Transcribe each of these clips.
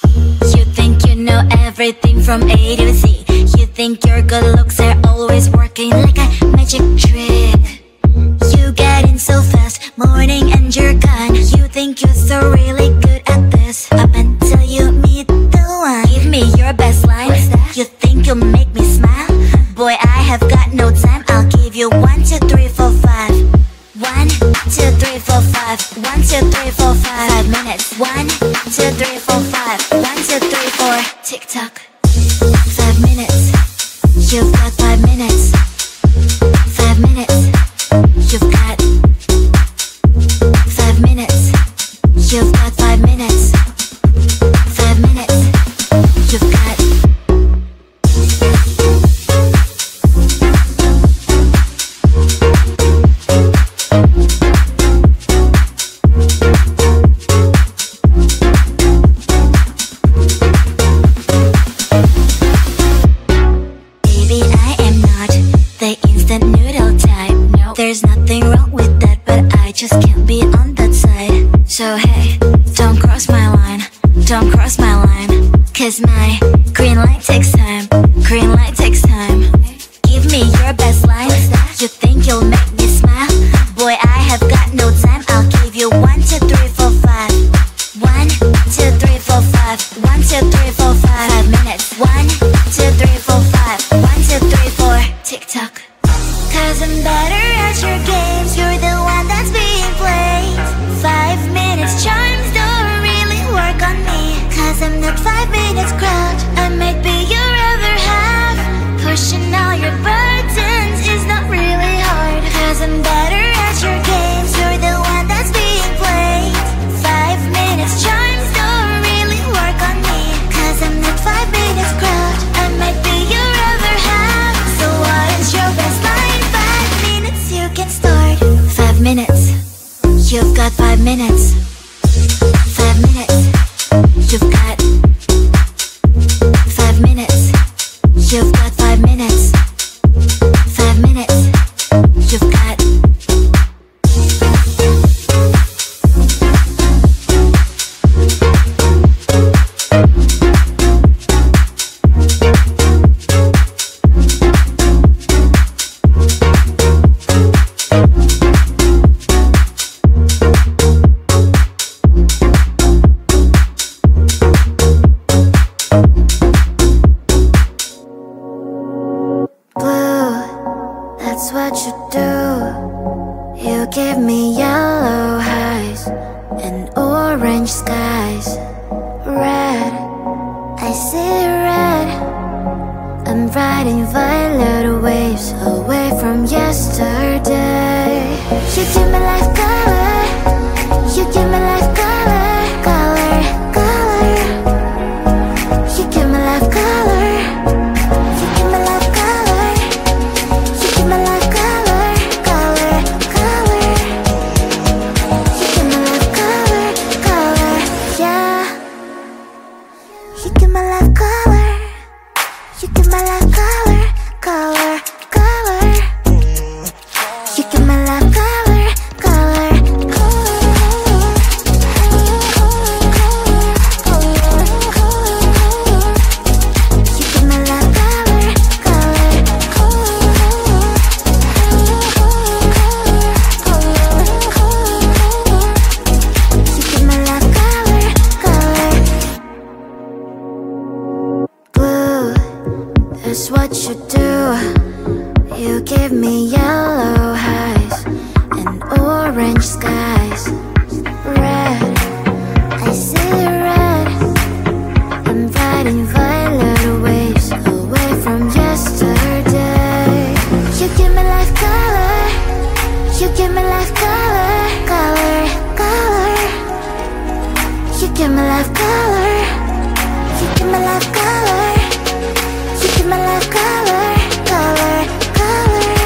You think you know everything from A to Z. You think your good looks are always working like a magic trick. You get in so fast, morning and you're gone. You think you're so really good at this, up until you meet the one. Give me your best line. You think you'll make me smile? Boy, I have got no time. I'll give you 1, 2, 3, 4, 5. 1, 2, 3, 4, 5. 1, 2, 3, 4, 5. 5 minutes. 1, 2, 3, 4, 5. 1, 2, 3, 4. Tick tock. 5 minutes. You've got 5 minutes. 5 minutes. You've got 5 minutes. You've got 5 minutes. 5 minutes. You've got. There's nothing wrong with that, but I just can't be on that side. So hey, don't cross my line, don't cross my line. Cause my green light takes time, green light takes time. Give me your best line. You think you'll make me smile? Boy, I have got no time. I'll give you 1, 2, 3, 4, 5. 1, 2, 3, 4, 5. 1, 2, 3, 4, 5. 5 minutes. 1, 2, 3, 4, 5. 1, 2, 3, 4. Tick tock. Cause I'm better at your games, you're the one that's being played. 5 minutes charms don't really work on me. Cause I'm not 5 minutes crowd, I might be your other half. Pushing all your buttons is not really hard. Cause I'm better at your games, you're the one that's being played. 5 minutes charms don't really work on me. Cause I'm not 5 minutes crowd, I might be your other half. So what is your best line? You can start. 5 minutes. You've got 5 minutes. 5 minutes. You've got 5 minutes. You've got 5 minutes. 5 minutes. You've got. That's what you do. You give me yellow eyes and orange skies. Red, I see red. I'm riding violet waves away from yesterday. You give me life color. You give me life color, color, color. You give me life color. You give me life color. You give me life color, color, color. You give me life color, color, yeah. You give me life color. You give me life color, color, color. You give me life color, color, you give me life color, color, you give me life color, color. Blue, that's what you do. You give me yellow eyes and orange skies. Red, I see red. I'm riding violet waves away from yesterday. You give me life color. You give me life color, color, color. You give me life color. You give me life color. You give me life color, color, color.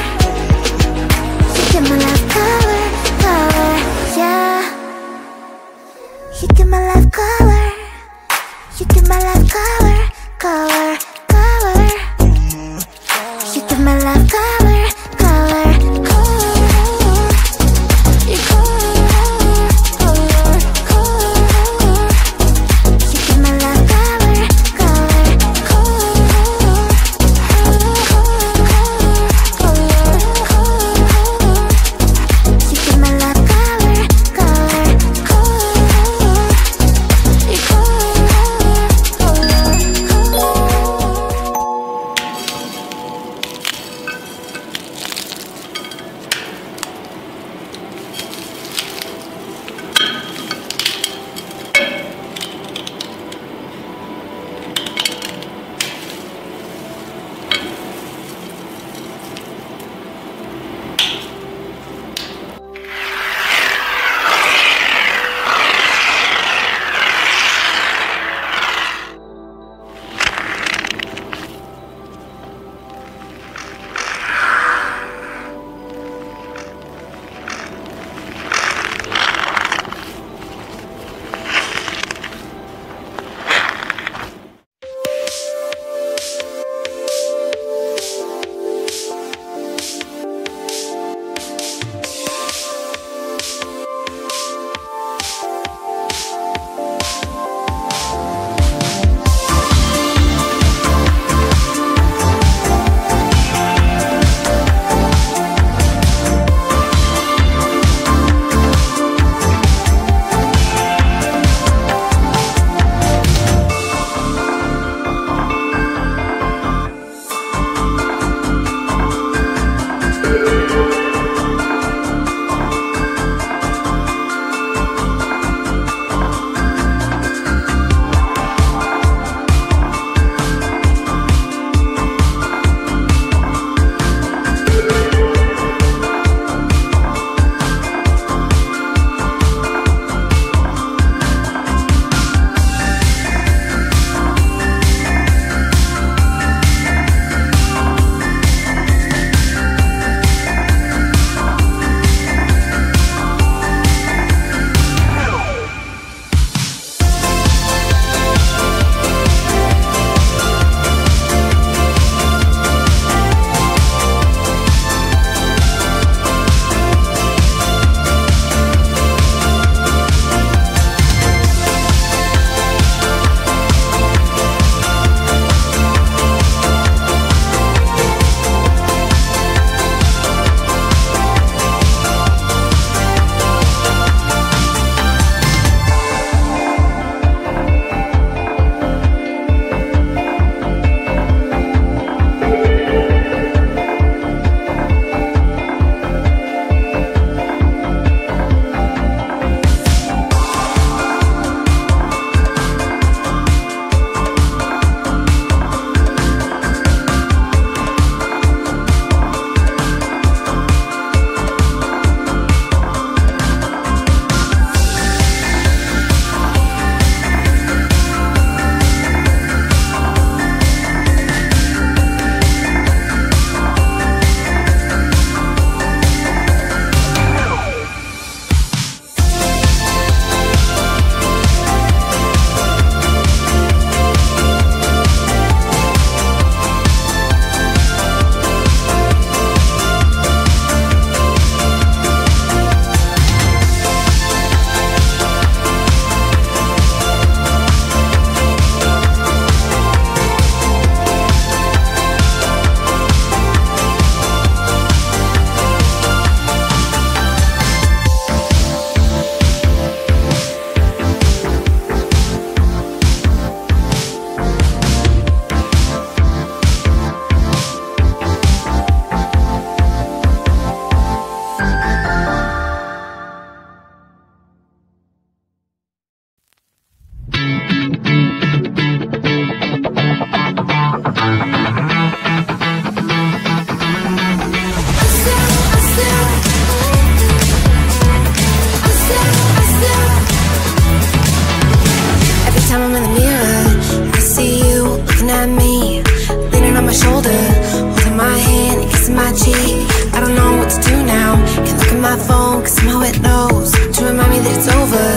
kissing my cheek. I don't know what to do now. Can't look at my phone, cause somehow it knows to remind me that it's over.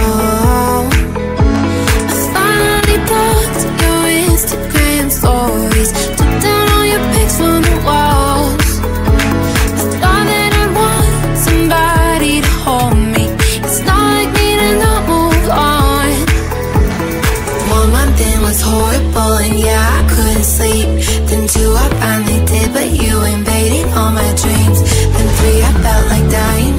Oh, I finally blocked your Instagram stories, took down all your pics from the walls. I thought that I'd want somebody to hold me. It's not like me to not move on. 1 month in was horrible, and yeah, I couldn't sleep. Then 2, I finally did, but you invaded all my dreams. Then 3, I felt like dying.